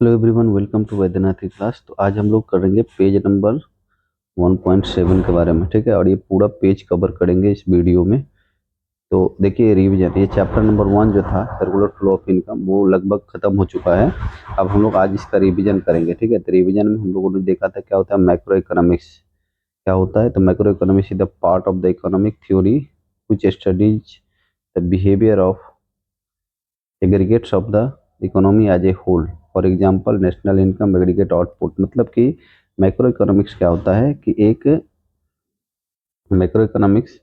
Hello everyone, welcome to Vaidyanath class. तो आज हम लोग करेंगे पेज नंबर 1.7 के बारे में, ठीक है। और ये पूरा पेज कवर करेंगे इस वीडियो में। तो देखिए रिवीजन, ये चैप्टर नंबर 1 जो था सर्कुलर फ्लो ऑफ इनकम, वो लगभग खत्म हो चुका है। अब हम लोग आज इसका रिवीजन करेंगे, ठीक है। तो रिवीजन में हम लोगों ने देखा था क्या होता है मैक्रो इकोनॉमिक्स, क्या होता है। तो macroeconomics is the part of the economic theory which studies the behaviour of aggregates of the economy as a whole. For example national income, aggregate output. मतलब कि मैक्रो इकोनॉमिक्स क्या होता है कि एक मैक्रो इकोनॉमिक्स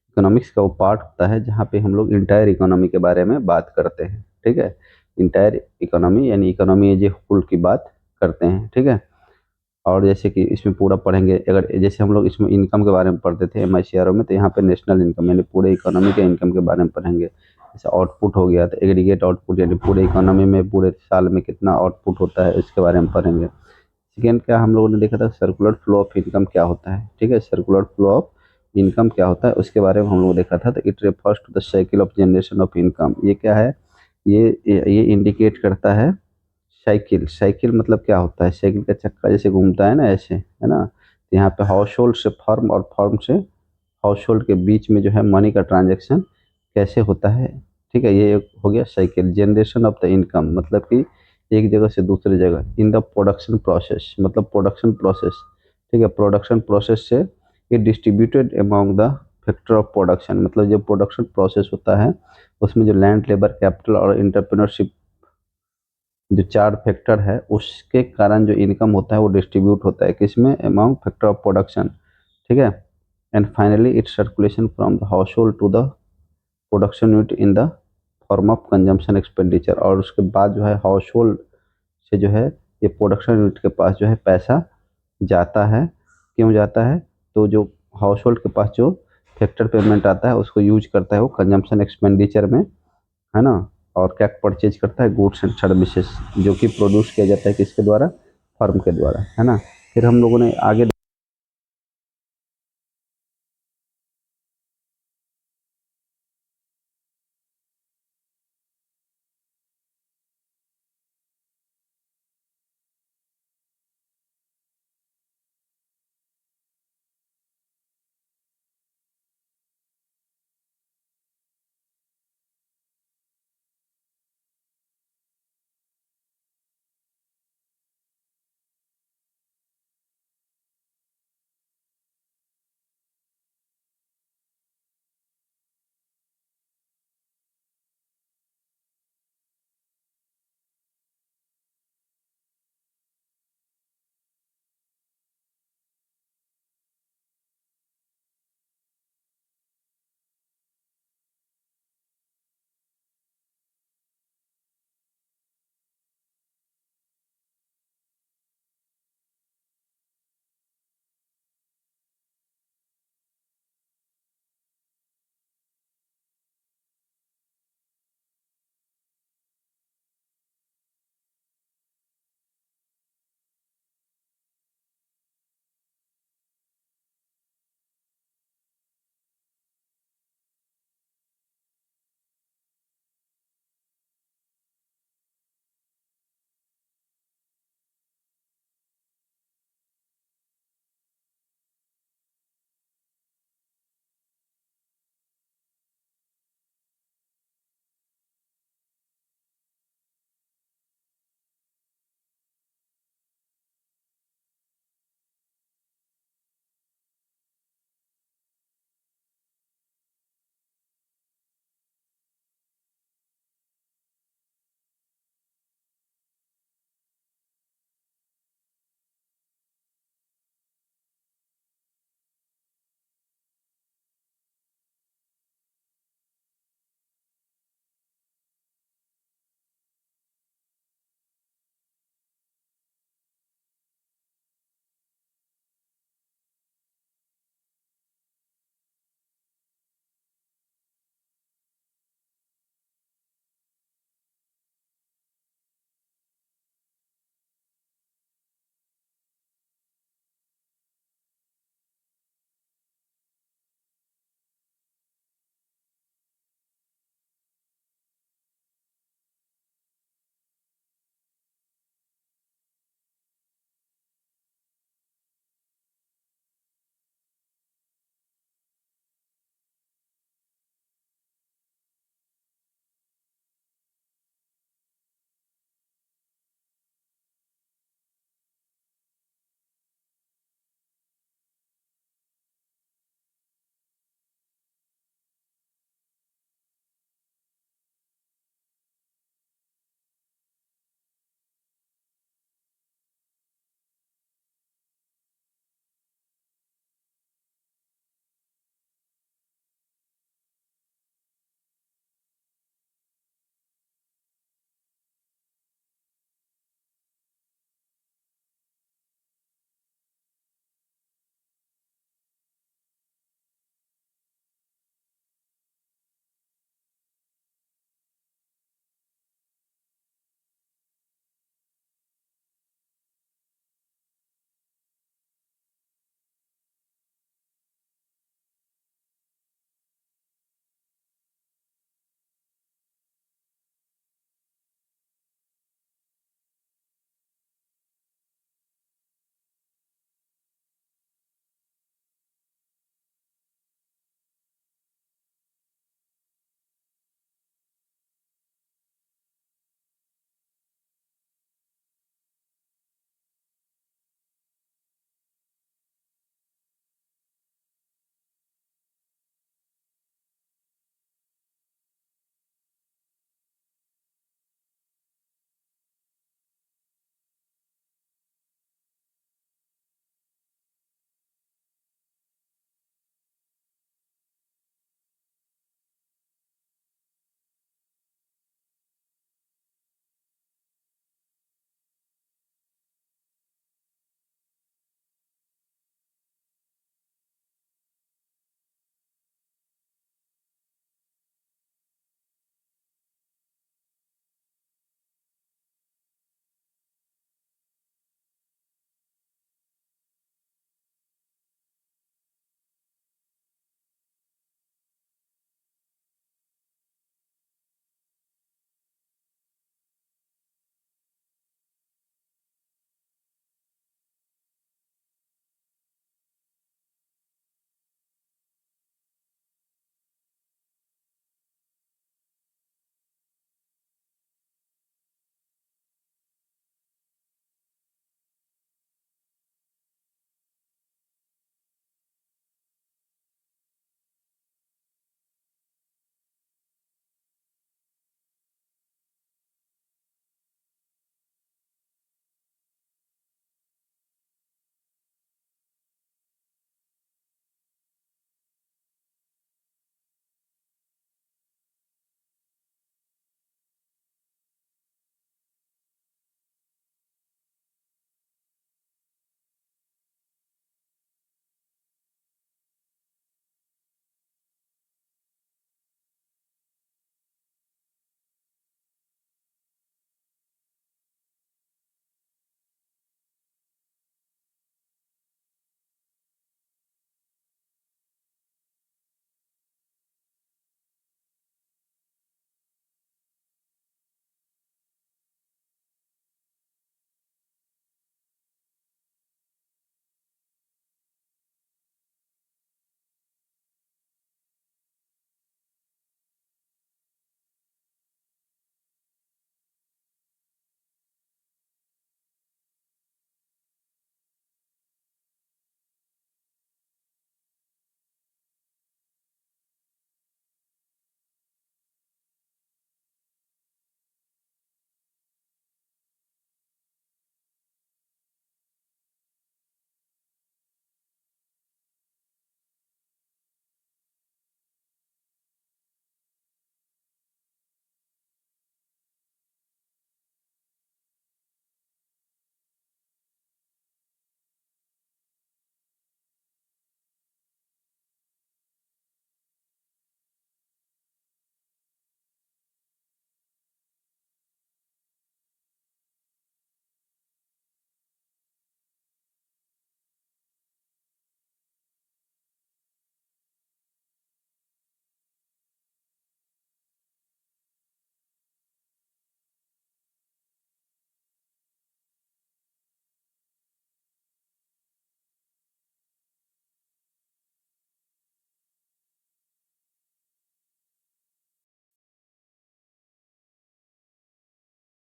इकोनॉमिक्स का वो part होता है जहाँ पे हम लोग इंटायर इकोनॉमी के बारे में बात करते हैं, ठीक है। इंटायर इकोनॉमी यानी इकोनॉमी एज ए होल की बात करते हैं, ठीक है। और जैसे कि इसमें पूरा पढ़ेंगे, अगर जैसे हम लोग इसमें इनकम के बारे में पढ़ते थे MICRO में, तो यहाँ पे नेशनल इनकम यानी पूरे इकोनॉमी के इनकम के बारे में पढ़ेंगे। जैसे आउटपुट हो गया तो एग्रीगेट आउटपुट यानी पूरे इकोनॉमी में पूरे साल में कितना आउटपुट होता है इसके बारे में पढ़ेंगे। सेकेंड क्या हम लोगों ने देखा था, सर्कुलर फ्लो ऑफ इनकम क्या होता है, ठीक है। सर्कुलर फ्लो ऑफ इनकम क्या होता है उसके बारे में हम लोग देखा था। तो it refers to the cycle of generation of income. ये क्या है, ये इंडिकेट करता है साइकिल। साइकिल मतलब क्या होता है, साइकिल का चक्का जैसे घूमता है ना, ऐसे है ना। तो यहाँ पे हाउस होल्ड से फर्म और फर्म से हाउस होल्ड के बीच में जो है मनी का ट्रांजैक्शन कैसे होता है, ठीक है। ये एक हो गया cycle. Generation of the income मतलब कि एक जगह से दूसरी जगह। इन द प्रोडक्शन प्रोसेस मतलब प्रोडक्शन प्रोसेस, ठीक है। प्रोडक्शन प्रोसेस से ये distributed among the factor of production. मतलब जो प्रोडक्शन प्रोसेस होता है उसमें जो लैंड, लेबर, कैपिटल और इंटरप्रेन्योरशिप, जो 4 फैक्टर है उसके कारण जो इनकम होता है वो डिस्ट्रीब्यूट होता है किसमें, अमॉन्ग फैक्टर ऑफ प्रोडक्शन, ठीक है। And finally it's circulation from the household to the production unit in the form of consumption expenditure. और उसके बाद जो है हाउस होल्ड से जो है ये प्रोडक्शन यूनिट के पास जो है पैसा जाता है। क्यों जाता है, तो जो हाउस होल्ड के पास जो फैक्टर पेमेंट आता है उसको यूज करता है वो कंजम्पशन एक्सपेंडिचर में, है ना। और क्या परचेज करता है, गुड्स एंड सर्विसेज, जो कि प्रोड्यूस किया जाता है किसके द्वारा, फर्म के द्वारा, है ना। फिर हम लोगों ने आगे